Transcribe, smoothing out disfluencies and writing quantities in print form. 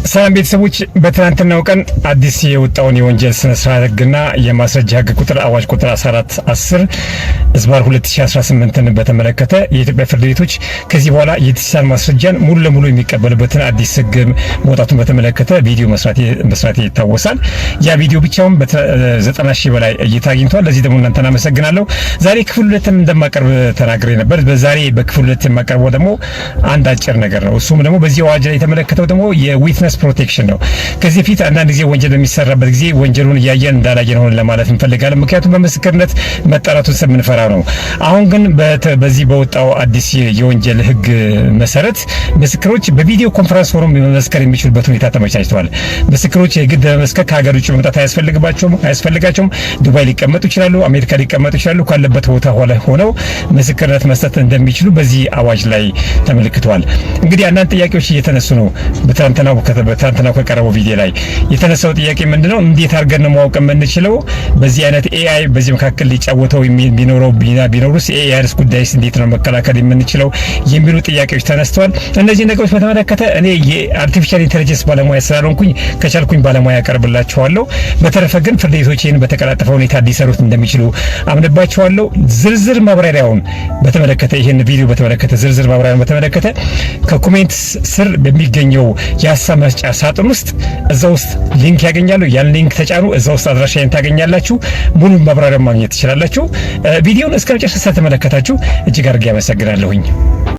ሰላም ቤተሰቦች፣ በትናንትናው ቀን አዲስ የወጣውን የወንጀል ስነ ስርዓት ህግና የማስረጃ ህግ ቁጥር አዋጅ ቁጥር 1410 ዝባር 2018ን በተመለከተ የኢትዮጵያ ፍርድ ቤቶች ከዚህ በኋላ የዲጂታል ማስረጃን ሙሉ ለሙሉ የሚቀበሉበትን አዲስ ህግ መውጣቱን በተመለከተ ቪዲዮ መስራት ይታወሳል። ያ ቪዲዮ ብቻውን በ90 ሺህ በላይ እይታ አግኝቷል። ለዚህ ደግሞ እናንተን አመሰግናለሁ። ዛሬ ክፍል 2 እንደማቀርብ ተናግሬ ነበር። በዛሬ በክፍል 2 የማቀርበው ደግሞ አንድ አጭር ነገር ነው። እሱም ደግሞ በዚህ አዋጅ ላይ የተመለከተው ደግሞ የዊትነስ ፕሮቴክሽን ነው። ከዚህ ፊት አንዳንድ ጊዜ ወንጀል በሚሰራበት ጊዜ ወንጀሉን እያየን እንዳላየን ሆነን ለማለት እንፈልጋለን። ምክንያቱም በምስክርነት መጠራቱን ስለምንፈራ ነው። አሁን ግን በዚህ በወጣው አዲስ የወንጀል ህግ መሰረት ምስክሮች በቪዲዮ ኮንፈረንስ ሆነው መመስከር የሚችሉበት ሁኔታ ተመቻችቷል። ምስክሮች የግድ መመስከር ከሀገር ውጭ መምጣት አያስፈልጋቸውም። ዱባይ ሊቀመጡ ይችላሉ፣ አሜሪካ ሊቀመጡ ይችላሉ። ካለበት ቦታ ሆነው ምስክርነት መስጠት እንደሚችሉ በዚህ አዋጅ ላይ ተመልክቷል። እንግዲህ አንዳንድ ጥያቄዎች እየተነሱ ነው። በትናንትናው ከቀረበው ቪዲዮ ላይ የተነሳው ጥያቄ ምንድነው? እንዴት አድርገን ነው ማወቅ የምንችለው? በዚህ አይነት ኤአይ በዚህ መካከል ሊጫወተው ቢኖሩስ ኤአይስ ጉዳይስ እንዴት ነው መከላከል የምንችለው የሚሉ ጥያቄዎች ተነስተዋል። እነዚህ ነገሮች በተመለከተ እኔ የአርቲፊሻል ኢንተለጀንስ ባለሙያ ስላልሆንኩኝ ከቻልኩኝ ባለሙያ ያቀርብላችኋለሁ። በተረፈ ግን ፍርድ ቤቶች ይህን በተቀላጠፈ ሁኔታ ሊሰሩት እንደሚችሉ አምንባችኋለሁ። ዝርዝር ማብራሪያውን በተመለከተ ይህን ቪዲዮ በተመለከተ ዝርዝር ማብራሪያውን በተመለከተ ከኮሜንት ስር በሚገኘው የሀሳብ መስጫ ሳጥን ውስጥ እዛ ውስጥ ሊንክ ያገኛሉ። ያን ሊንክ ተጫኑ። እዛ ውስጥ አድራሻዬን ታገኛላችሁ። ሙሉ ማብራሪያ ማግኘት ትችላላችሁ። ቪዲዮውን እስከ መጨረሻ ስለተመለከታችሁ እጅግ አድርጌ አመሰግናለሁኝ።